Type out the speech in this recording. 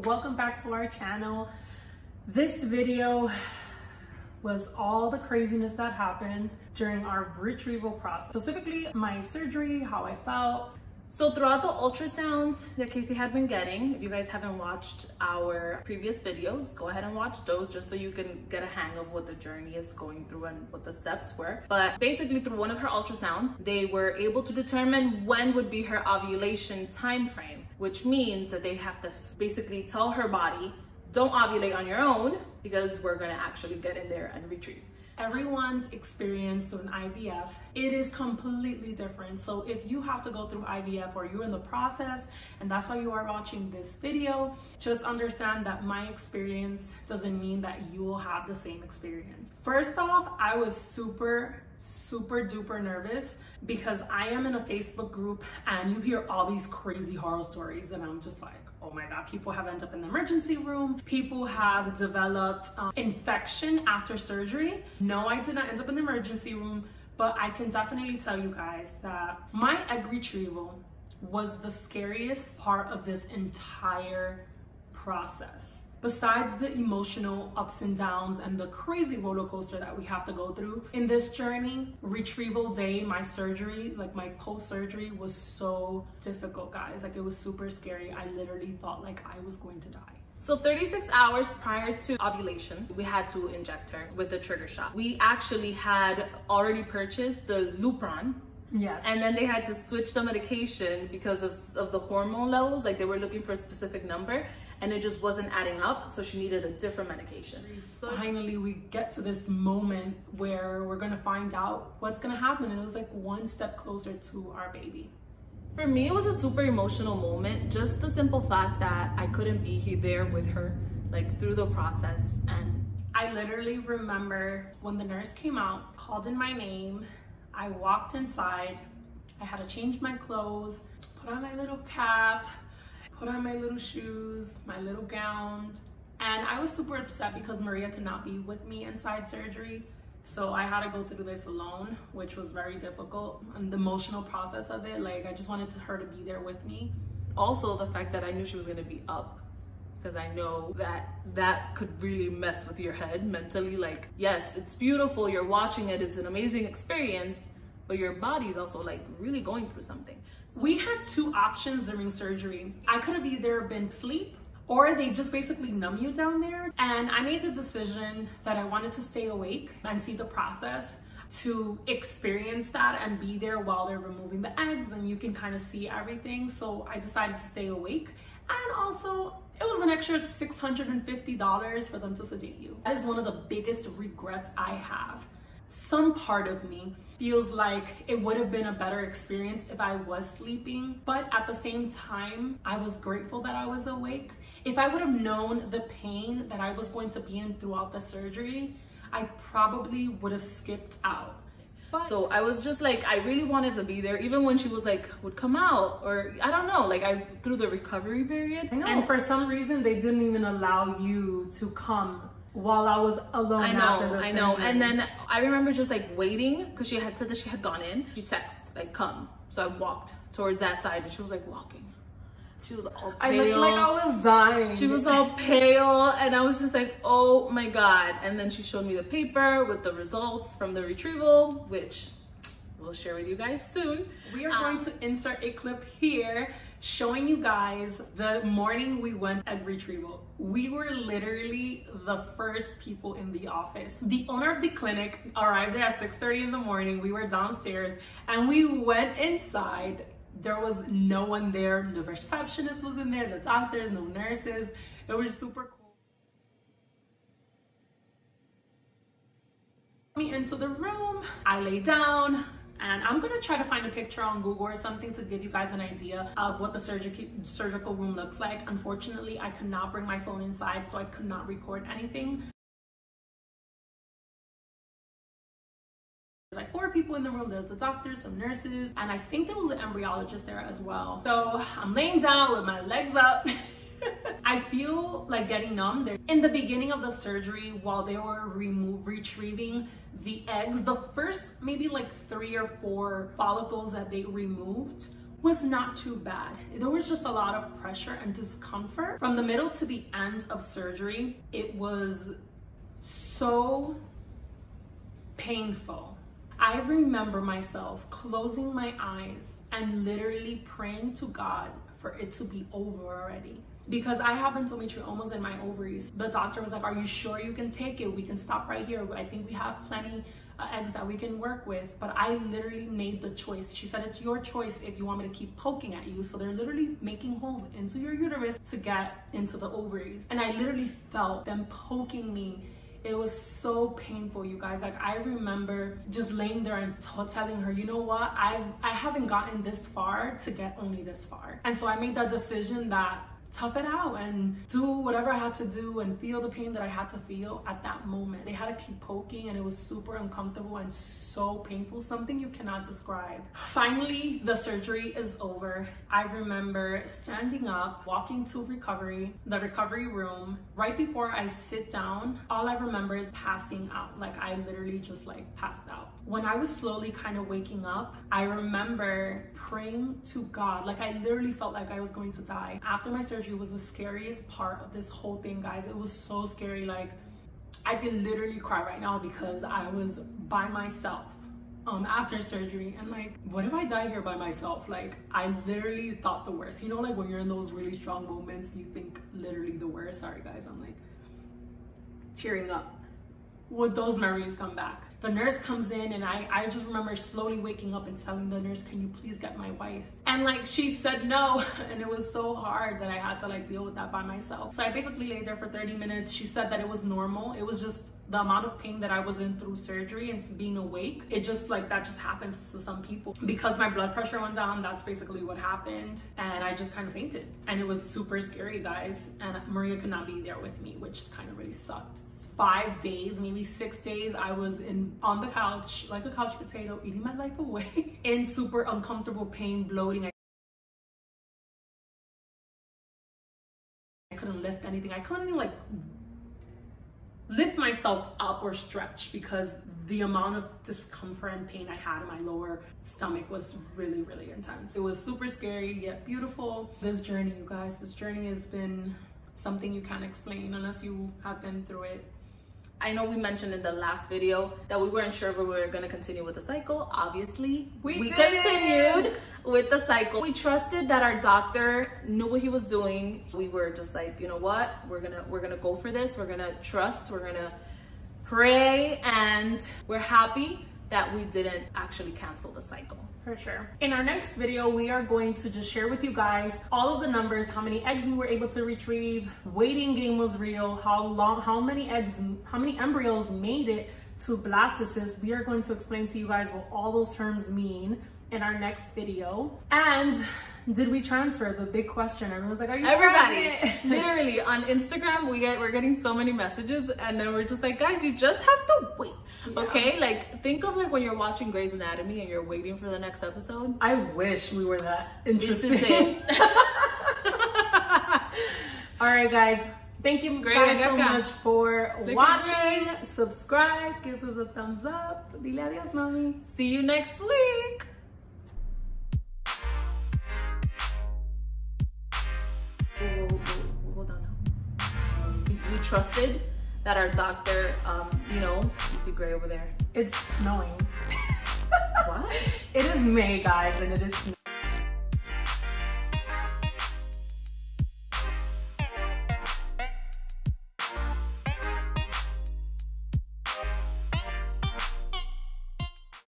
welcome back to our channel. This video was all the craziness that happened during our retrieval process, specifically my surgery, how I felt. So throughout the ultrasounds that Casey had been getting, if you guys haven't watched our previous videos, go ahead and watch those just so you can get a hang of what the journey is going through and what the steps were. But basically through one of her ultrasounds, they were able to determine when would be her ovulation time frame, which means that they have to basically tell her body, don't ovulate on your own because we're gonna actually get in there and retrieve. Everyone's experience through an IVF, it is completely different. So if you have to go through IVF or you're in the process and that's why you are watching this video, just understand that my experience doesn't mean that you will have the same experience. First off, I was super duper nervous because I am in a Facebook group and you hear all these crazy horror stories and I'm just like, oh my God, people have ended up in the emergency room. People have developed infection after surgery. No, I did not end up in the emergency room, but I can definitely tell you guys that my egg retrieval was the scariest part of this entire process. Besides the emotional ups and downs and the crazy roller coaster that we have to go through in this journey, retrieval day, my surgery, like my post-surgery was so difficult, guys. Like it was super scary. I literally thought like I was going to die. So 36 hours prior to ovulation, we had to inject her with the trigger shot. We actually had already purchased the Lupron. Yes. And then they had to switch the medication because of the hormone levels. Like they were looking for a specific number and it just wasn't adding up. So she needed a different medication. So finally we get to this moment where we're gonna find out what's gonna happen. And it was like one step closer to our baby. For me, it was a super emotional moment. Just the simple fact that I couldn't be there with her, like through the process. And I literally remember when the nurse came out, called in my name, I walked inside, I had to change my clothes, put on my little cap, put on my little shoes, my little gown. And I was super upset because Maria could not be with me inside surgery. So I had to go through this alone, which was very difficult. And the emotional process of it, like I just wanted her to be there with me. Also the fact that I knew she was gonna be up, because I know that that could really mess with your head mentally. Like, yes, it's beautiful, you're watching it, it's an amazing experience, but your body's also like really going through something. So we had two options during surgery. I could have either been asleep or they just basically numb you down there. And I made the decision that I wanted to stay awake and see the process, to experience that and be there while they're removing the eggs and you can kind of see everything. So I decided to stay awake. And also it was an extra $650 for them to sedate you. That is one of the biggest regrets I have. Some part of me feels like it would have been a better experience if I was sleeping, but at the same time, I was grateful that I was awake. If I would have known the pain that I was going to be in throughout the surgery, I probably would have skipped out. So I was just like, I really wanted to be there, even when she was like, would come out, or I don't know, like through the recovery period. I know, and for some reason, they didn't even allow you to come while I was alone after the surgery. I know, and then I remember just like waiting, because she had said that she had gone in. She texted, like, come. So I walked towards that side, and she was like walking. She was all pale. I looked like I was dying. She was all pale, and I was just like, oh my God. And then she showed me the paper with the results from the retrieval, which we'll share with you guys soon. We are going to insert a clip here showing you guys the morning we went egg retrieval. We were literally the first people in the office. The owner of the clinic arrived there at 6:30 in the morning. We were downstairs and we went inside. There was no one there. The receptionist was in there, the doctors, no nurses. It was super cool. Me into the room, I lay down, and I'm gonna try to find a picture on Google or something to give you guys an idea of what the surgical room looks like. Unfortunately, I could not bring my phone inside, so I could not record anything. There's like 4 people in the room. There's the doctors, some nurses, and I think there was an embryologist there as well. So I'm laying down with my legs up. I feel like getting numb. In the beginning of the surgery, while they were retrieving the eggs, the first maybe like 3 or 4 follicles that they removed was not too bad. There was just a lot of pressure and discomfort. From the middle to the end of surgery, it was so painful. I remember myself closing my eyes and literally praying to God for it to be over already. Because I have endometriomas in my ovaries. The doctor was like, are you sure you can take it? We can stop right here. I think we have plenty eggs that we can work with. But I literally made the choice. She said, it's your choice if you want me to keep poking at you. So they're literally making holes into your uterus to get into the ovaries. And I literally felt them poking me. It was so painful, you guys. Like, I remember just laying there and telling her, you know what, I haven't gotten this far to get only this far. And so I made that decision that tough it out and do whatever I had to do and feel the pain that I had to feel at that moment. They had to keep poking and it was super uncomfortable and so painful, something you cannot describe. Finally, the surgery is over. I remember standing up, walking to the recovery room. Right before I sit down, all I remember is passing out. Like, I literally just like passed out. When I was slowly kind of waking up, I remember praying to God. Like, I literally felt like I was going to die. After my surgery was the scariest part of this whole thing, guys. It was so scary. Like, I could literally cry right now because I was by myself after surgery, and like, what if I die here by myself? Like, I literally thought the worst. You know, like when you're in those really strong moments, you think literally the worst. Sorry guys, I'm like tearing up. Would those memories come back? The nurse comes in and I just remember slowly waking up and telling the nurse, can you please get my wife? And like, she said no. And it was so hard that I had to like deal with that by myself. So I basically laid there for 30 minutes. She said that it was normal. It was just the amount of pain that I was in through surgery and being awake. It just like, that just happens to some people. Because my blood pressure went down, that's basically what happened. And I just kind of fainted. And it was super scary, guys. And Maria could not be there with me, which kind of really sucked. 5 days, maybe 6 days, I was on the couch like a couch potato, eating my life away in super uncomfortable pain, bloating. I couldn't lift anything. I couldn't even like lift myself up or stretch because the amount of discomfort and pain I had in my lower stomach was really, really intense. It was super scary yet beautiful. This journey, you guys, this journey has been something you can't explain unless you have been through it. I know we mentioned in the last video that we weren't sure if we were going to continue with the cycle. Obviously, we continued with the cycle. We trusted that our doctor knew what he was doing. We were just like, you know what? We're gonna go for this. We're gonna trust. We're gonna pray, and we're happy that we didn't actually cancel the cycle. For sure. In our next video, we are going to just share with you guys all of the numbers, how many eggs we were able to retrieve, waiting game was real, how many embryos made it to blastocyst. We are going to explain to you guys what all those terms mean in our next video. And did we transfer? The big question. Everyone's like, are you pregnant? Literally on Instagram, we're getting so many messages, and then we're just like, guys, you just have to wait. Yeah. Okay, like think of like when you're watching Grey's Anatomy and you're waiting for the next episode. I wish we were that interesting. This is it. All right, guys. Thank you guys so much for watching. Subscribe, give us a thumbs up. Dile adios, mami. See you next week. We'll go down now. We trusted that our doctor, you know, you see Gray over there. It's snowing. What? It is May, guys, and it is snowing.